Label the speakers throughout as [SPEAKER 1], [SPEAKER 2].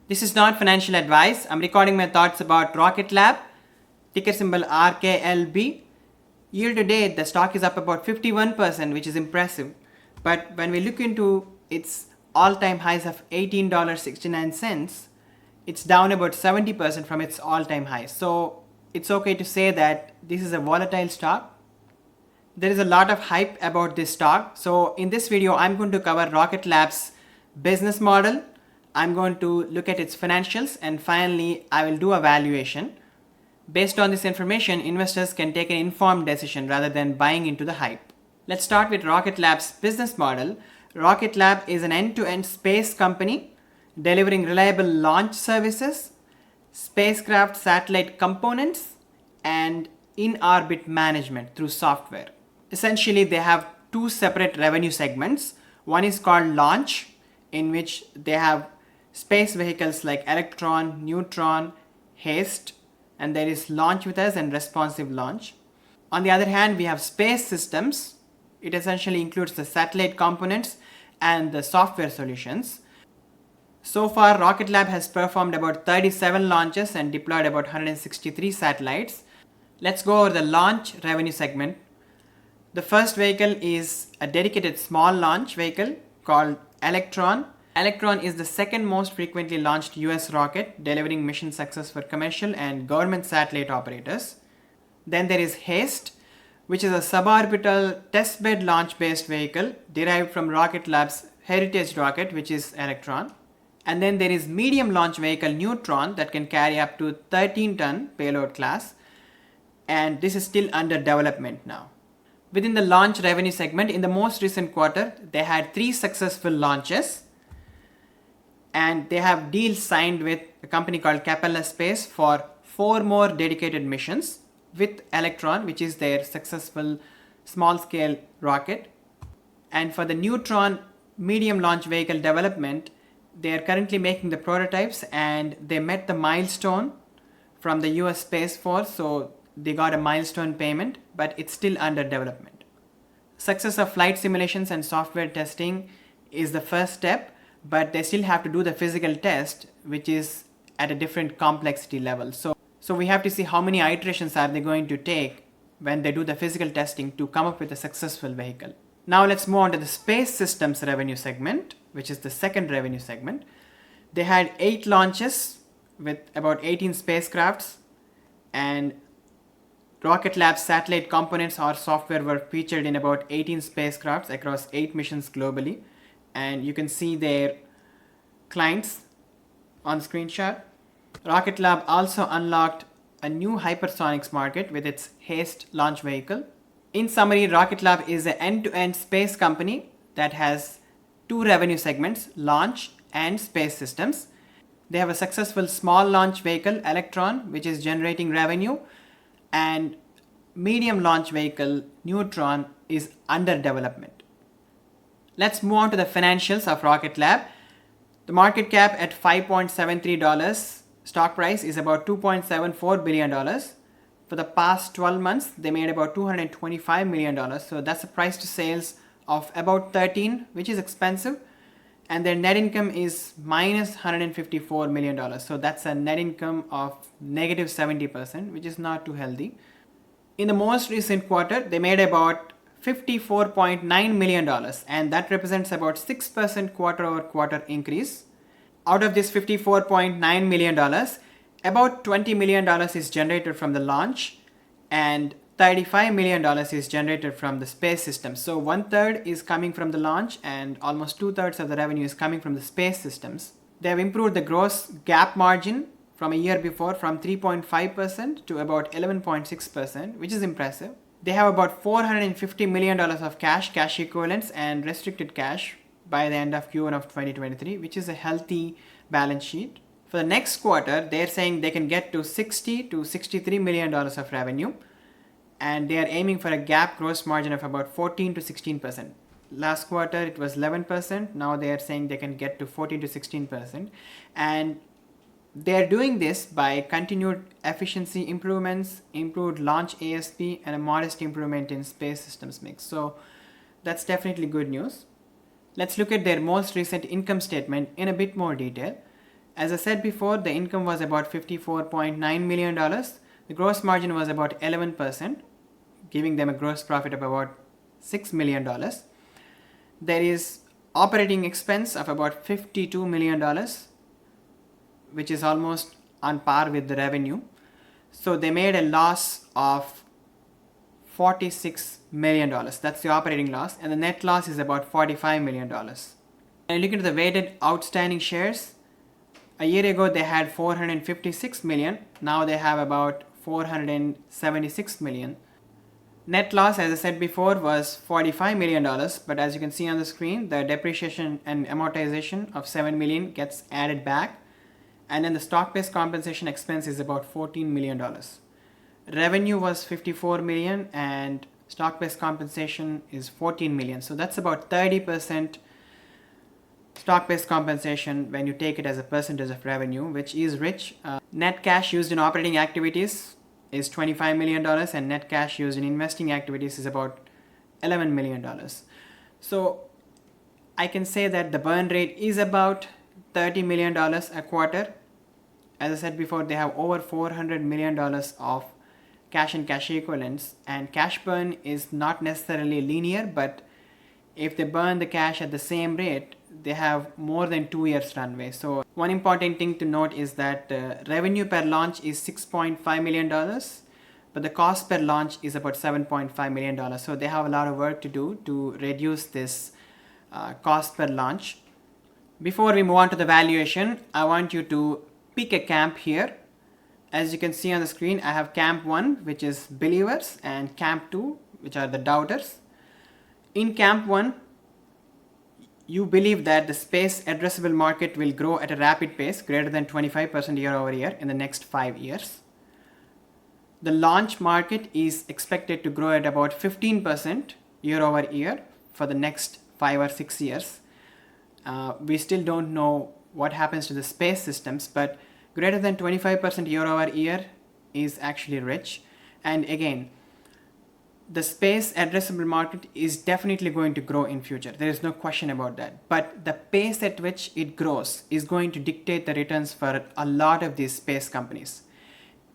[SPEAKER 1] This is not financial advice. I'm recording my thoughts about Rocket Lab, ticker symbol RKLB. Year to date, the stock is up about 51%, which is impressive. But when we look into its all-time highs of $18.69, it's down about 70% from its all-time highs. So it's okay to say that this is a volatile stock. There is a lot of hype about this stock. So in this video, I'm going to cover Rocket Lab's business model. I'm going to look at its financials, and finally I will do a valuation. Based on this information, investors can take an informed decision rather than buying into the hype. Let's start with Rocket Lab's business model. Rocket Lab is an end-to-end space company delivering reliable launch services, spacecraft satellite components, and in-orbit management through software. Essentially, they have two separate revenue segments. One is called launch, in which they have space vehicles like Electron, Neutron, HASTE, and there is Launch with Us and Responsive Launch. On the other hand, we have space systems. It essentially includes the satellite components and the software solutions. So far, Rocket Lab has performed about 37 launches and deployed about 163 satellites. Let's go over the launch revenue segment. The first vehicle is a dedicated small launch vehicle called Electron. Electron is the second most frequently launched US rocket, delivering mission success for commercial and government satellite operators. Then there is HASTE, which is a suborbital testbed launch-based vehicle derived from Rocket Lab's heritage rocket, which is Electron. And then there is medium launch vehicle Neutron that can carry up to 13-ton payload class, and this is still under development now. Within the launch revenue segment, in the most recent quarter, they had 3 successful launches, and they have deals signed with a company called Capella Space for 4 more dedicated missions with Electron, which is their successful small-scale rocket. And for the Neutron medium launch vehicle development, they are currently making the prototypes, and they met the milestone from the US Space Force, so they got a milestone payment, but it's still under development. Success of flight simulations and software testing is the first step, but they still have to do the physical test, which is at a different complexity level. So we have to see how many iterations are they going to take when they do the physical testing to come up with a successful vehicle. Now let's move on to the space systems revenue segment, which is the second revenue segment. They had 8 launches with about 18 spacecrafts, and Rocket Lab's satellite components or software were featured in about 18 spacecrafts across 8 missions globally. And you can see their clients on screenshot. Rocket Lab also unlocked a new hypersonics market with its HASTE launch vehicle. In summary, Rocket Lab is an end-to-end space company that has 2 revenue segments, launch and space systems. They have a successful small launch vehicle, Electron, which is generating revenue, and medium launch vehicle, Neutron, is under development. Let's move on to the financials of Rocket Lab. The market cap at $5.73, stock price is about $2.74 billion. For the past 12 months, they made about $225 million. So that's a price to sales of about 13, which is expensive. And their net income is minus $154 million. So that's a net income of negative 70%, which is not too healthy. In the most recent quarter, they made about $54.9 million, and that represents about 6% quarter-over-quarter increase. Out of this $54.9 million, about $20 million is generated from the launch, and $35 million is generated from the space system. So 1/3 is coming from the launch, and almost 2/3 of the revenue is coming from the space systems. They have improved the gross GAAP margin from a year before from 3.5% to about 11.6%, which is impressive. They have about $450 million of cash equivalents, and restricted cash by the end of Q1 of 2023, which is a healthy balance sheet. For the next quarter, they're saying they can get to $60 to $63 million of revenue, and they are aiming for a GAAP gross margin of about 14 to 16%. Last quarter it was 11%, now they are saying they can get to 14 to 16%, and they're doing this by continued efficiency improvements, improved launch ASP, and a modest improvement in space systems mix. So that's definitely good news. Let's look at their most recent income statement in a bit more detail. As I said before, the income was about $54.9 million. The gross margin was about 11%, giving them a gross profit of about $6 million. There is operating expense of about $52 million, which is almost on par with the revenue. So they made a loss of $46 million. That's the operating loss, and the net loss is about $45 million. And look at the weighted outstanding shares. A year ago they had 456 million, now they have about 476 million. Net loss, as I said before, was $45 million, but as you can see on the screen, the depreciation and amortization of $7 million gets added back, and then the stock-based compensation expense is about $14 million. Revenue was $54 million and stock-based compensation is $14 million. So that's about 30% stock-based compensation when you take it as a percentage of revenue, which is rich. Net cash used in operating activities is $25 million and net cash used in investing activities is about $11 million. So I can say that the burn rate is about $30 million a quarter. As I said before, they have over $400 million of cash and cash equivalents, and cash burn is not necessarily linear, but if they burn the cash at the same rate, they have more than 2 years runway. So one important thing to note is that revenue per launch is $6.5 million, but the cost per launch is about $7.5 million. So they have a lot of work to do to reduce this cost per launch. Before we move on to the valuation, I want you to pick a camp here. As you can see on the screen, I have camp 1, which is believers, and camp 2, which are the doubters. In camp 1, you believe that the space addressable market will grow at a rapid pace, greater than 25% year over year in the next 5 years. The launch market is expected to grow at about 15% year over year for the next 5 or 6 years. We still don't know what happens to the space systems, but greater than 25% year over year is actually rich. And again, the space addressable market is definitely going to grow in future. There is no question about that. But the pace at which it grows is going to dictate the returns for a lot of these space companies.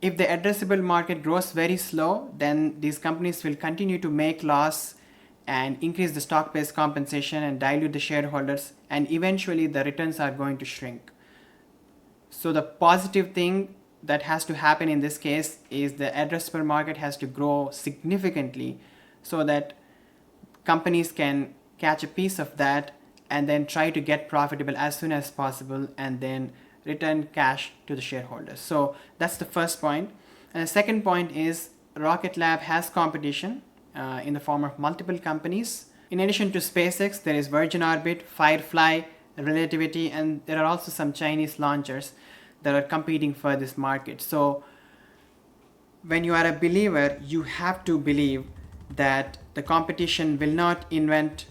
[SPEAKER 1] If the addressable market grows very slow, then these companies will continue to make loss and increase the stock-based compensation and dilute the shareholders, and eventually the returns are going to shrink. So the positive thing that has to happen in this case is the addressable market has to grow significantly so that companies can catch a piece of that and then try to get profitable as soon as possible and then return cash to the shareholders. So that's the first point. And the second point is Rocket Lab has competition in the form of multiple companies. In addition to SpaceX, there is Virgin Orbit, Firefly, Relativity, and there are also some Chinese launchers that are competing for this market. So when you are a believer, you have to believe that the competition will not invent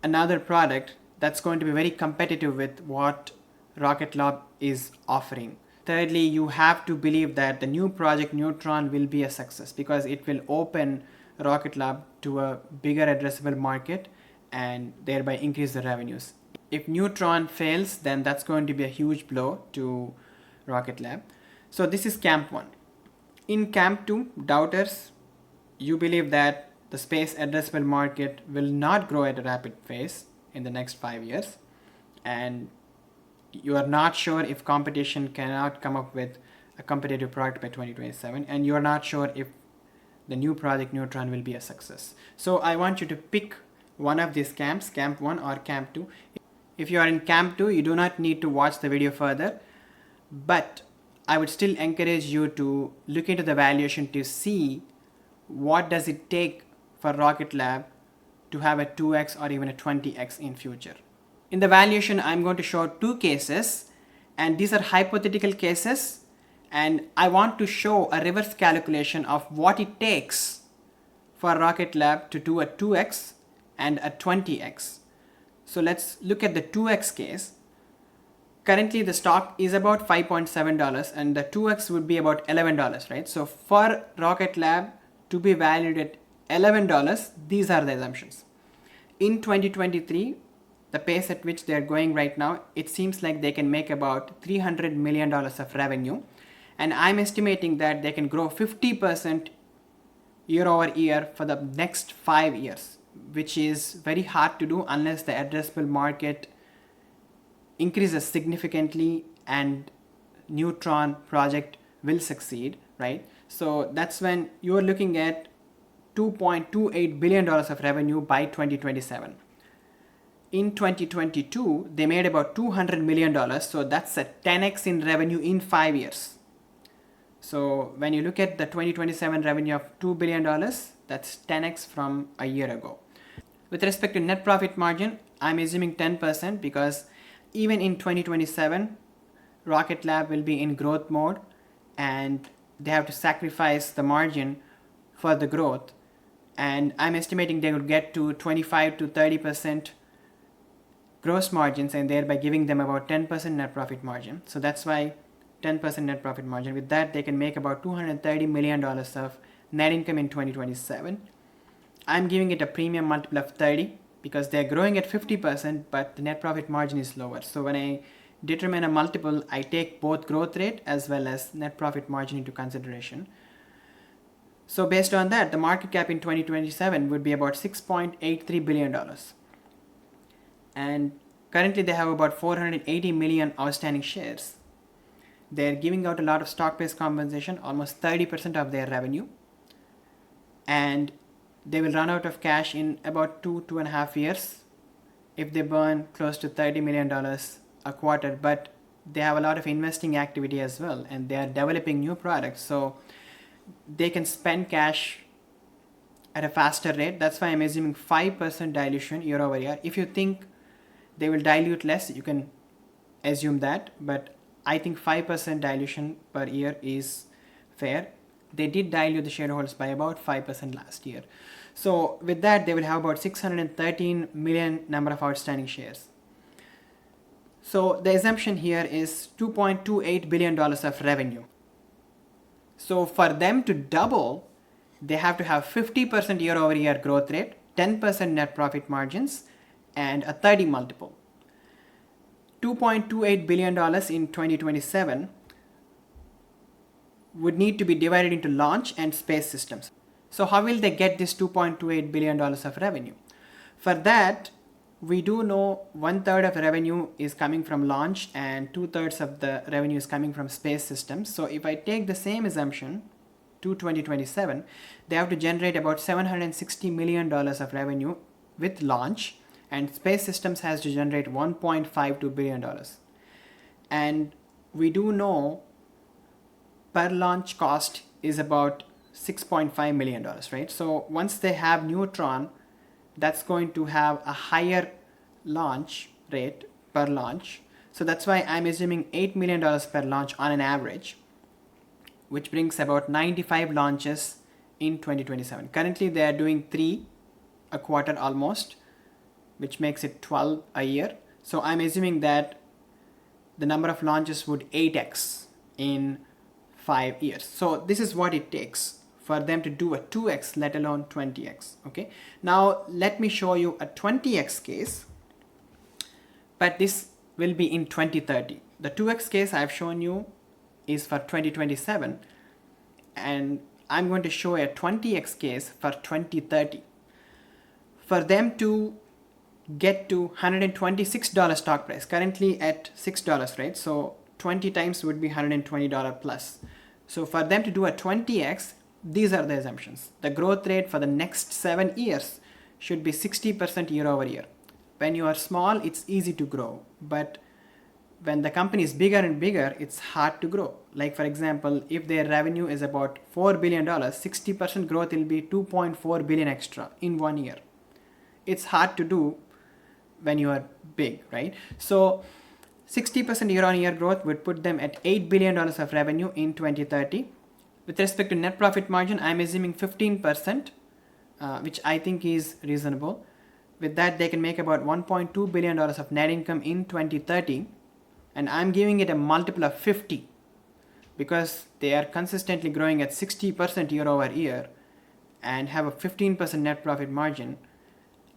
[SPEAKER 1] another product that's going to be very competitive with what Rocket Lab is offering. Thirdly, you have to believe that the new project Neutron will be a success because it will open Rocket Lab to a bigger addressable market and thereby increase the revenues. If Neutron fails, then that's going to be a huge blow to Rocket Lab. So this is camp 1. In camp 2, doubters, you believe that the space addressable market will not grow at a rapid pace in the next 5 years, and you are not sure if competition cannot come up with a competitive product by 2027, and you are not sure if the new project Neutron will be a success. So I want you to pick one of these camps, camp 1 or camp 2. If you are in camp 2, you do not need to watch the video further, but I would still encourage you to look into the valuation to see what does it take for Rocket Lab to have a 2x or even a 20x in future. In the valuation, I'm going to show 2 cases, and these are hypothetical cases, and I want to show a reverse calculation of what it takes for Rocket Lab to do a 2x and a 20x. So let's look at the 2x case. Currently the stock is about $5.7 and the 2x would be about $11, right? So for Rocket Lab to be valued at $11, these are the assumptions. In 2023, the pace at which they're going right now, it seems like they can make about $300 million of revenue. And I'm estimating that they can grow 50% year over year for the next 5 years, which is very hard to do unless the addressable market increases significantly and Neutron project will succeed, right? So that's when you're looking at $2.28 billion of revenue by 2027. In 2022, they made about $200 million, so that's a 10x in revenue in 5 years. So when you look at the 2027 revenue of $2 billion, that's 10x from a year ago. With respect to net profit margin, I'm assuming 10% because even in 2027, Rocket Lab will be in growth mode and they have to sacrifice the margin for the growth. And I'm estimating they would get to 25 to 30% gross margins and thereby giving them about 10% net profit margin. So that's why 10% net profit margin. With that, they can make about $230 million of net income in 2027. I'm giving it a premium multiple of 30 because they're growing at 50%, but the net profit margin is lower. So when I determine a multiple, I take both growth rate as well as net profit margin into consideration. So based on that, the market cap in 2027 would be about $6.83 billion. And currently they have about 480 million outstanding shares. They're giving out a lot of stock-based compensation, almost 30% of their revenue. And they will run out of cash in about 2.5 years if they burn close to $30 million a quarter. But they have a lot of investing activity as well, and they are developing new products. So they can spend cash at a faster rate. That's why I'm assuming 5% dilution year over year. If you think they will dilute less, you can assume that. But I think 5% dilution per year is fair. They did dilute the shareholders by about 5% last year. So with that, they will have about 613 million number of outstanding shares. So the assumption here is $2.28 billion of revenue. So for them to double, they have to have 50% year over year growth rate, 10% net profit margins, and a 30 multiple. $2.28 billion in 2027 would need to be divided into launch and space systems. So how will they get this $2.28 billion of revenue? For that, we do know 1/3 of revenue is coming from launch and 2/3 of the revenue is coming from space systems. So if I take the same assumption to 2027, they have to generate about $760 million of revenue with launch, and space systems has to generate $1.52 billion. And we do know per launch cost is about $6.5 million, right? So once they have Neutron, that's going to have a higher launch rate per launch. So that's why I'm assuming $8 million per launch on an average, which brings about 95 launches in 2027. Currently, they are doing 3 a quarter almost, which makes it 12 a year. So I'm assuming that the number of launches would 8x in 5 years. So this is what it takes for them to do a 2x, let alone 20x. Okay. Now let me show you a 20x case, but this will be in 2030. The 2x case I've shown you is for 2027, and I'm going to show a 20x case for 2030. For them to get to $126 stock price, currently at $6, right? So 20 times would be $120 plus. So for them to do a 20x, these are the assumptions. The growth rate for the next 7 years should be 60% year over year. When you are small, it's easy to grow, but when the company is bigger and bigger, it's hard to grow. Like for example, if their revenue is about $4 billion, 60% growth will be $2.4 billion extra in 1 year. It's hard to do when you are big, right? So 60% year on year growth would put them at $8 billion of revenue in 2030. With respect to net profit margin, I'm assuming 15%, which I think is reasonable. With that, they can make about $1.2 billion of net income in 2030. And I'm giving it a multiple of 50 because they are consistently growing at 60% year over year and have a 15% net profit margin.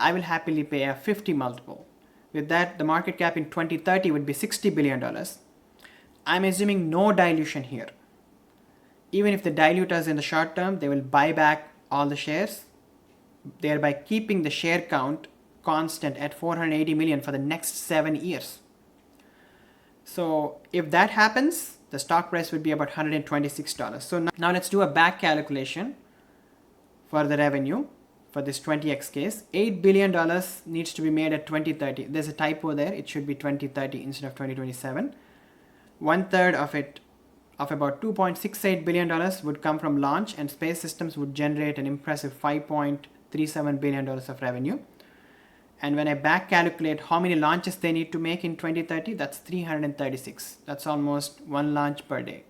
[SPEAKER 1] I will happily pay a 50 multiple. With that, the market cap in 2030 would be $60 billion. I'm assuming no dilution here. Even if they dilute us in the short term, they will buy back all the shares, thereby keeping the share count constant at 480 million for the next 7 years. So if that happens, the stock price would be about $126. So now let's do a back calculation for the revenue for this 20x case. $8 billion needs to be made at 2030. There's a typo there. It should be 2030 instead of 2027. 1/3 of it, of about $2.68 billion would come from launch, and Space Systems would generate an impressive $5.37 billion of revenue. And when I back calculate how many launches they need to make in 2030, that's 336. That's almost one launch per day.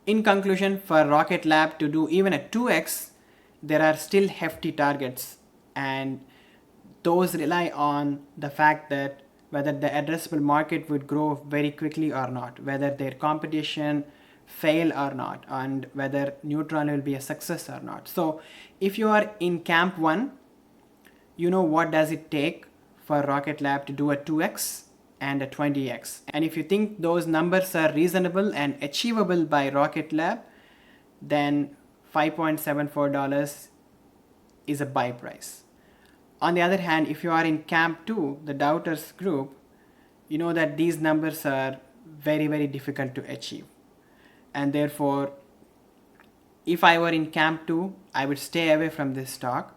[SPEAKER 1] In conclusion, for Rocket Lab to do even a 2x, there are still hefty targets, and those rely on the fact that whether the addressable market would grow very quickly or not, whether their competition fail or not, and whether Neutron will be a success or not. So if you are in camp 1, you know what does it take for Rocket Lab to do a 2x and a 20x. And if you think those numbers are reasonable and achievable by Rocket Lab, then $5.74 is a buy price. On the other hand, if you are in camp 2, the doubters group, you know that these numbers are very, very difficult to achieve. And therefore, if I were in camp 2, I would stay away from this stock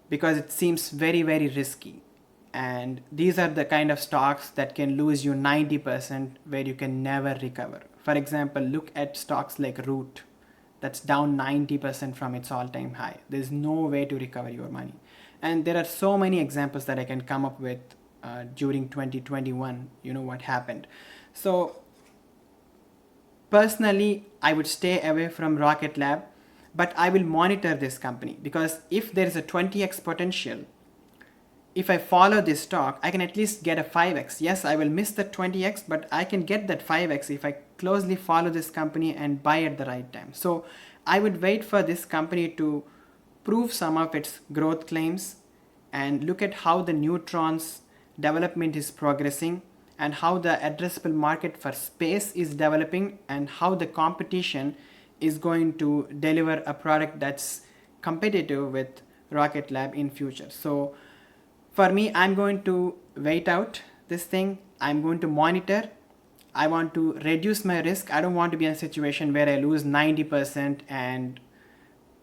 [SPEAKER 1] because it seems very, very risky. And these are the kind of stocks that can lose you 90% where you can never recover. For example, look at stocks like Root. That's down 90% from its all-time high. There's no way to recover your money. And there are so many examples that I can come up with during 2021, you know what happened. So personally, I would stay away from Rocket Lab, but I will monitor this company because if there is a 20x potential, if I follow this stock, I can at least get a 5x. Yes, I will miss the 20x, but I can get that 5x if I closely follow this company and buy at the right time. So I would wait for this company to prove some of its growth claims and look at how the Neutron's development is progressing and how the addressable market for space is developing and how the competition is going to deliver a product that's competitive with Rocket Lab in future. So for me, I'm going to wait out this thing. I'm going to monitor. I want to reduce my risk. I don't want to be in a situation where I lose 90% and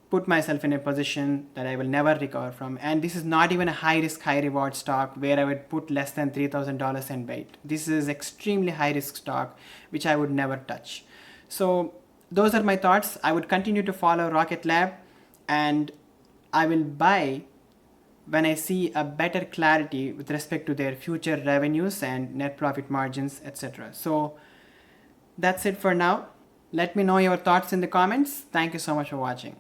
[SPEAKER 1] put myself in a position that I will never recover from. And this is not even a high risk, high reward stock where I would put less than $3,000 and wait. This is extremely high risk stock, which I would never touch. So those are my thoughts. I would continue to follow Rocket Lab, and I will buy when I see a better clarity with respect to their future revenues and net profit margins, etc. So that's it for now. Let me know your thoughts in the comments. Thank you so much for watching.